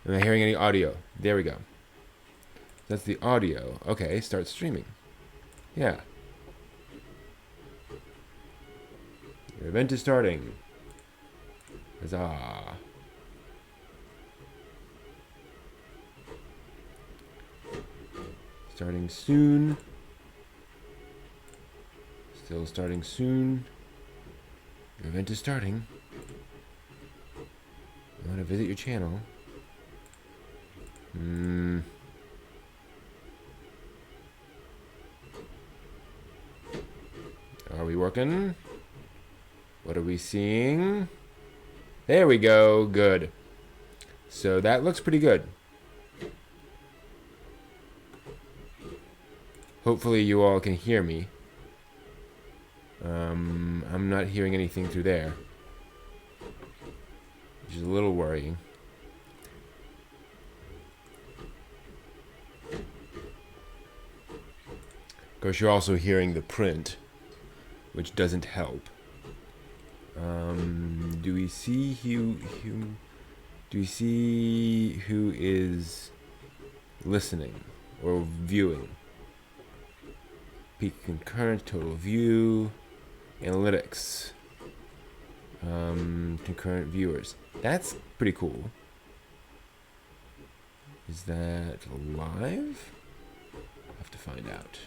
Am I hearing any audio? There we go. That's the audio. Okay, start streaming. Yeah. Your event is starting. Huzzah. Starting soon. Still starting soon. Your event is starting. You want to visit your channel? Are we working? What are we seeing? There we go. Good. So that looks pretty good. Hopefully you all can hear me. I'm not hearing anything through there, which is a little worrying. Of course, you're also hearing the print, which doesn't help. Do we see do we see who is listening or viewing? Peak concurrent, total view, analytics, concurrent viewers. That's pretty cool. Is that live? I'll have to find out.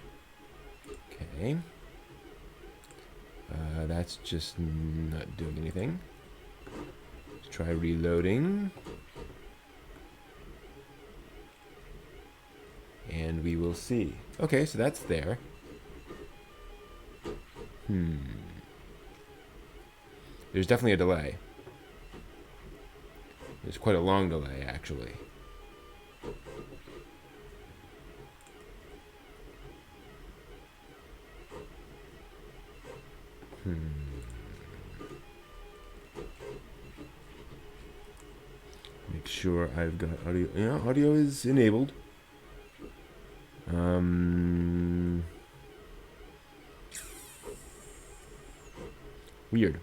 Okay. That's just not doing anything. Let's try reloading. And we will see. Okay, so that's there. There's definitely a delay. There's quite a long delay, actually. Make sure I've got audio. Yeah, audio is enabled. Weird.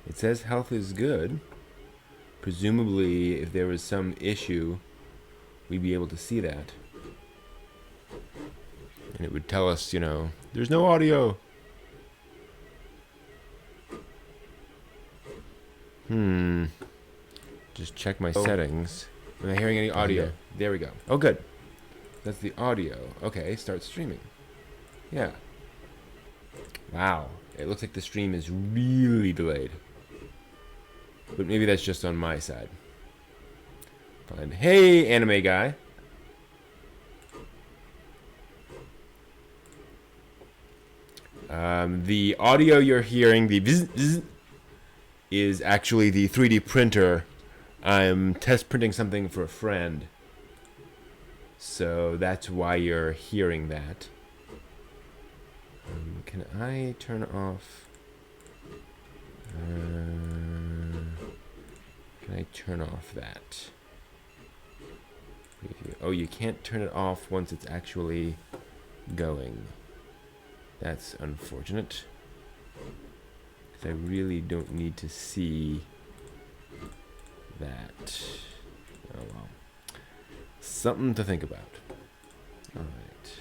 It says health is good. Presumably, if there was some issue, we'd be able to see that. And it would tell us, you know, there's no audio. Just check my settings. Am I hearing any audio? There we go. Oh, good. That's the audio. Okay, start streaming. Yeah. Wow. It looks like the stream is really delayed. But maybe that's just on my side. Fine. Hey, anime guy. The audio you're hearing, the bzz, is actually the 3D printer. I'm test printing something for a friend. So that's why you're hearing that. Can I turn off? Can I turn off that? Oh, you can't turn it off once it's actually going. That's unfortunate. Because I really don't need to see that. Oh well. Something to think about. Alright.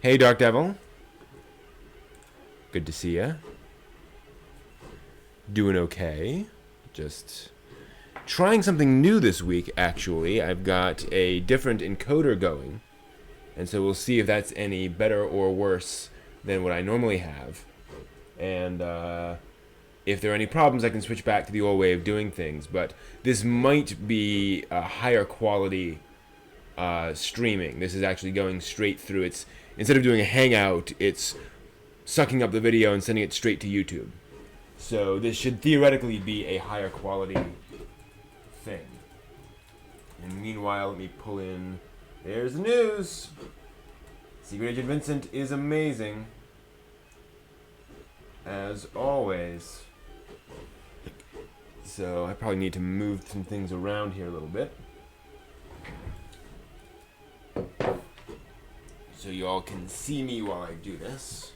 Hey, Dark Devil. Good to see ya. Doing okay. Just trying something new this week, actually. I've got a different encoder going. And so we'll see if that's any better or worse than what I normally have. And if there are any problems, I can switch back to the old way of doing things. But this might be a higher quality streaming. This is actually going straight through. It's instead of doing a hangout, it's sucking up the video and sending it straight to YouTube. So this should theoretically be a higher quality thing. And meanwhile, let me pull in. There's the news. Secret Agent Vincent is amazing. As always. So I probably need to move some things around here a little bit. so you all can see me while I do this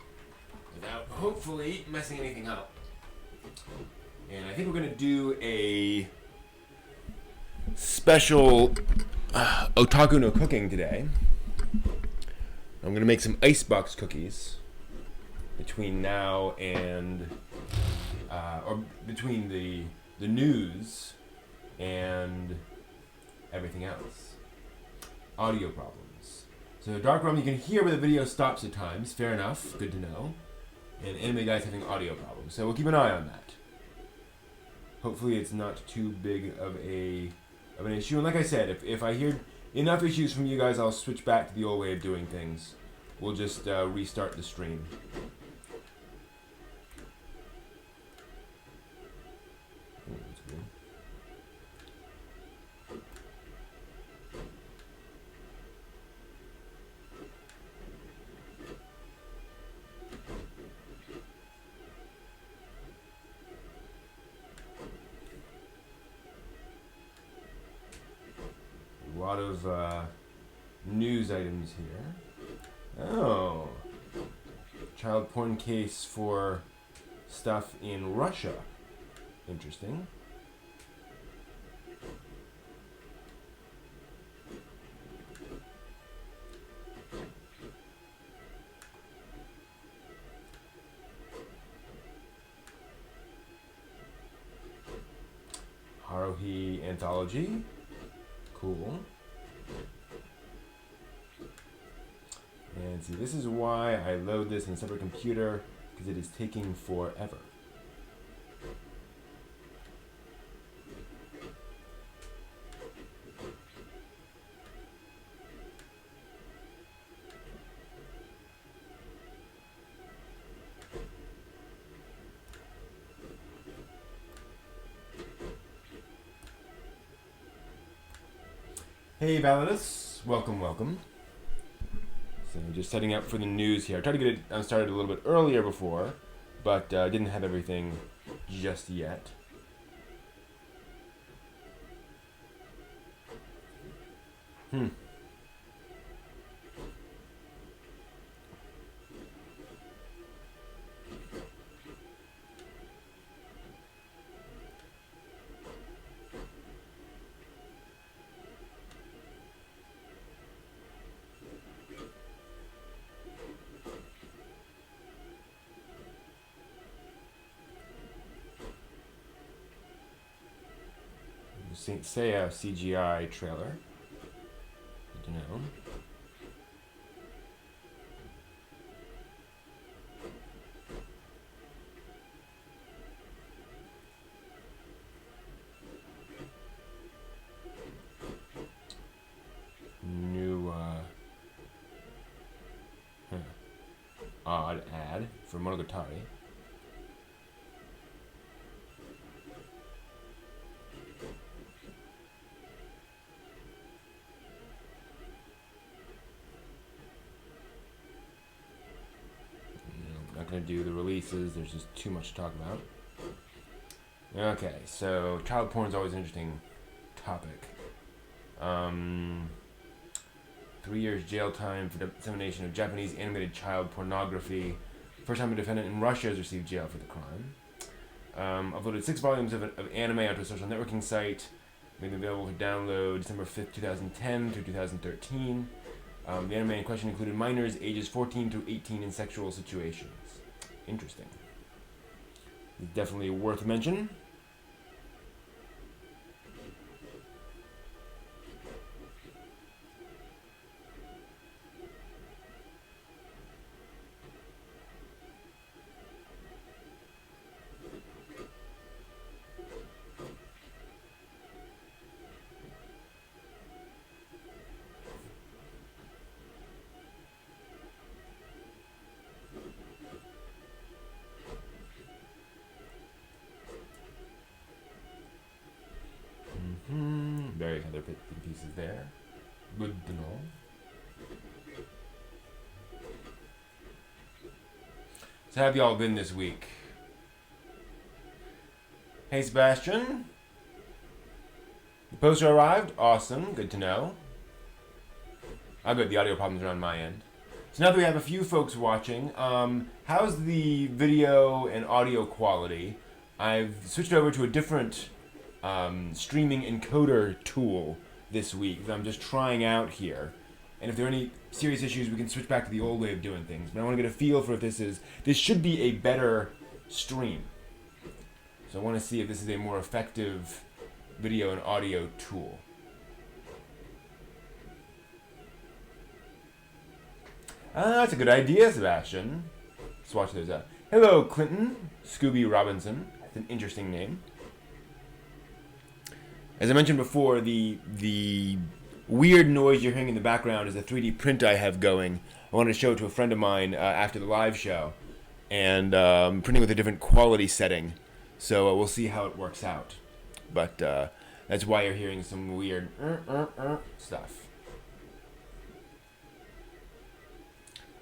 without hopefully messing anything up. And I think we're going to do a special otaku no cooking today. I'm going to make some icebox cookies between now and, or between the news and everything else. Audio problems. So Dark Realm you can hear where the video stops at times. Fair enough. Good to know. And Anime Guy's having audio problems. So we'll keep an eye on that. Hopefully it's not too big of an issue. And like I said, if I hear enough issues from you guys, I'll switch back to the old way of doing things. We'll just restart the stream. A lot of news items here. Oh, child porn case for stuff in Russia. Interesting. Haruhi anthology. Cool. And see, this is why I load this in a separate computer, because it is taking forever. Hey Validus, welcome, welcome. So just setting up for the news here. I tried to get it started a little bit earlier before, but didn't have everything just yet. Saint Seiya CGI trailer. Good to know. New odd ad for Monogatari. Going to do the releases. There's just too much to talk about. Okay, so child porn is always an interesting topic. 3 years jail time for dissemination of Japanese animated child pornography. First time a defendant in Russia has received jail for the crime. Uploaded 6 volumes of anime onto a social networking site. Made them available for download December 5th, 2010 through 2013. The anime in question included minors ages 14 through 18 in sexual situations. Interesting. Definitely worth mention. Various other bits and pieces there. Good to know. So how have y'all been this week? Hey Sebastian. The poster arrived? Awesome. Good to know. Oh good, the audio problems are on my end. So now that we have a few folks watching, how's the video and audio quality? I've switched over to a different streaming encoder tool this week that I'm just trying out here. And if there are any serious issues, we can switch back to the old way of doing things. But I want to get a feel for if this should be a better stream. So I want to see if this is a more effective video and audio tool. That's a good idea, Sebastian. Let's watch those out. Hello, Clinton. Scooby Robinson. That's an interesting name. As I mentioned before, the weird noise you're hearing in the background is a 3D print I have going. I wanted to show it to a friend of mine after the live show. And printing with a different quality setting. So we'll see how it works out. But that's why you're hearing some weird stuff.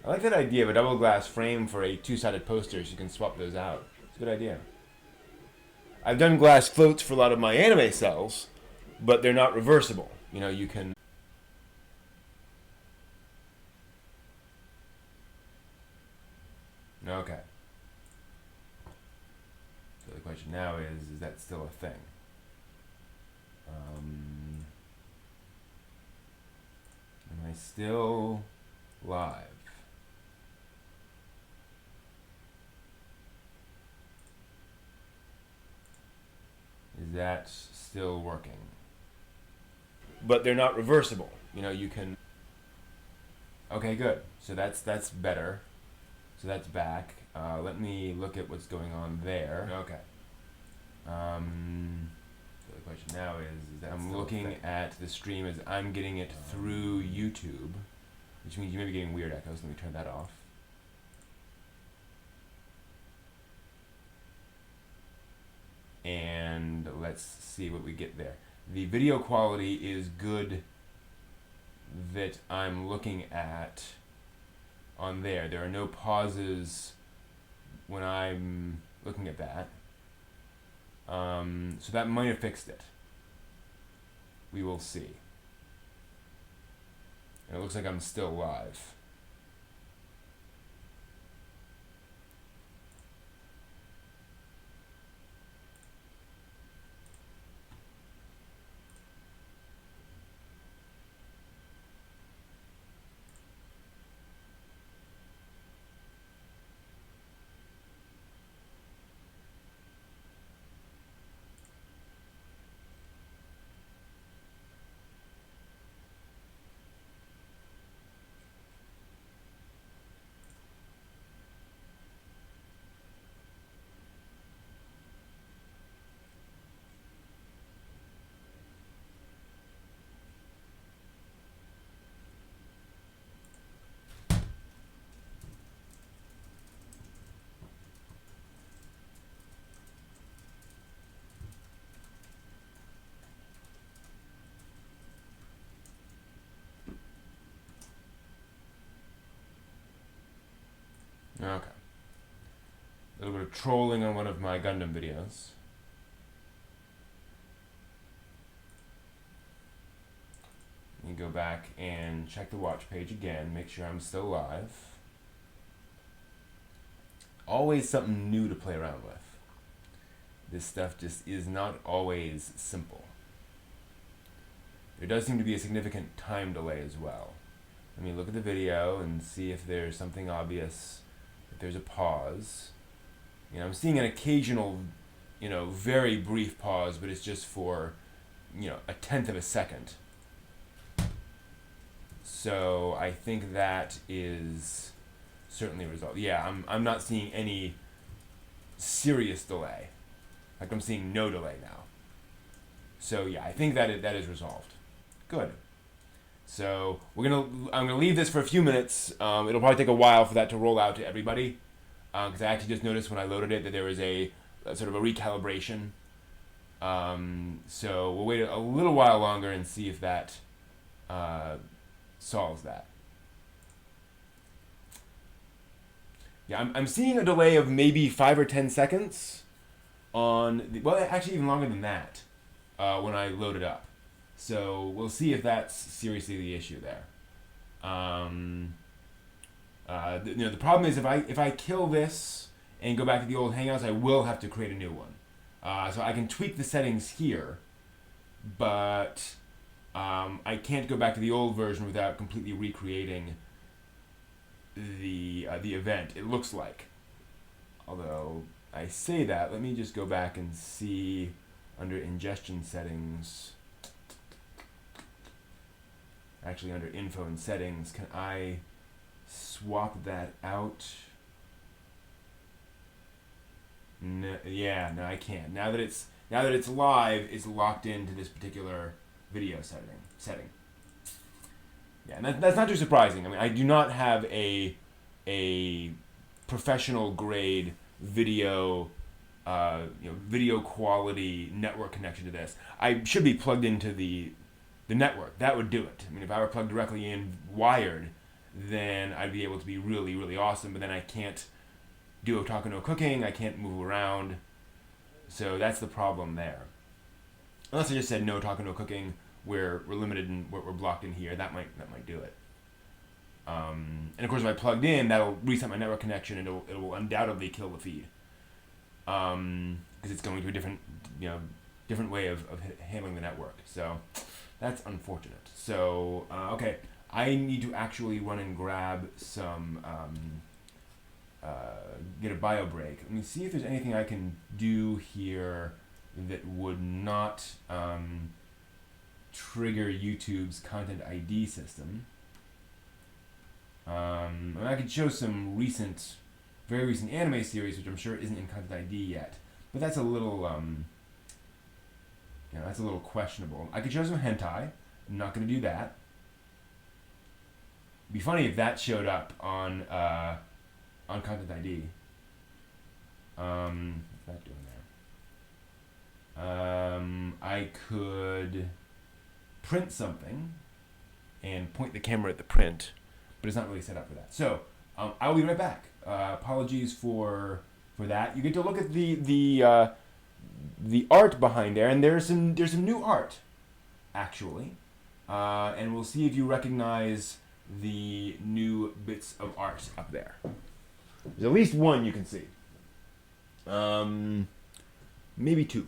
I like that idea of a double glass frame for a two-sided poster so you can swap those out. It's a good idea. I've done glass floats for a lot of my anime cells, but they're not reversible. You know, you can... Okay. So the question now is that still a thing? Am I still live? Is that still working? But they're not reversible. You know, you can... Okay, good. So that's better. So that's back. Let me look at what's going on there. Okay. So the question now is that I'm looking at the stream as I'm getting it through YouTube, which means you may be getting weird echoes. Let me turn that off. And let's see what we get there. The video quality is good that I'm looking at on there. There are no pauses when I'm looking at that. So that might have fixed it. We will see. And it looks like I'm still live. Okay. A little bit of trolling on one of my Gundam videos. You go back and check the watch page again, make sure I'm still live. Always something new to play around with. This stuff just is not always simple. There does seem to be a significant time delay as well. Let me look at the video and see if there's something obvious. If there's a pause. You know, I'm seeing an occasional, you know, very brief pause, but it's just for, you know, a tenth of a second. So I think that is certainly resolved. Yeah, I'm not seeing any serious delay. Like I'm seeing no delay now. So yeah, I think that is resolved. Good. So I'm gonna leave this for a few minutes. It'll probably take a while for that to roll out to everybody, because I actually just noticed when I loaded it that there was a sort of a recalibration. So we'll wait a little while longer and see if that solves that. Yeah, I'm seeing a delay of maybe 5 or 10 seconds on well, actually even longer than that when I load it up. So we'll see if that's seriously the issue there. The problem is if I kill this and go back to the old Hangouts, I will have to create a new one. So I can tweak the settings here, but I can't go back to the old version without completely recreating the event. It looks like, although I say that, let me just go back and see under ingestion settings. Actually, under info and settings, can I swap that out? No, yeah, no, I can't. Now that it's live, it's locked into this particular video setting. Yeah, and that's not too surprising. I mean, I do not have a professional grade video video quality network connection to this. I should be plugged into the network. That would do it. I mean, if I were plugged directly in wired, then I'd be able to be really, really awesome. But then I can't do a talk and no cooking. I can't move around. So that's the problem there. Unless I just said no talk and no cooking, we're limited and we're blocked in here. That might do it. And of course, if I plugged in, that'll reset my network connection, and it will undoubtedly kill the feed. Because it's going to a different way of handling the network. So that's unfortunate. So okay, I need to actually run and grab some get a bio break. Let me see if there's anything I can do here that would not trigger YouTube's content ID system. I could show some very recent anime series, which I'm sure isn't in content ID yet, but that's a little that's a little questionable. I could show some hentai. I'm not going to do that. It'd be funny if that showed up on content ID. What's that doing there? I could print something and point the camera at the print, but it's not really set up for that. So I'll be right back. Apologies for that. You get to look at the art behind there, and there's some new art, actually, and we'll see if you recognize the new bits of art up there. There's at least one you can see. Maybe two.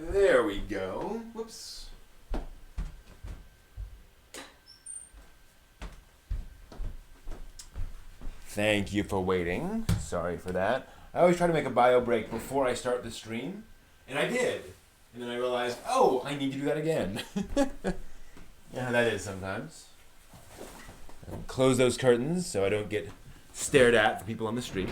There we go. Whoops. Thank you for waiting. Sorry for that. I always try to make a bio break before I start the stream, and I did. And then I realized, oh, I need to do that again. Yeah, that is sometimes. Close those curtains so I don't get stared at for people on the street.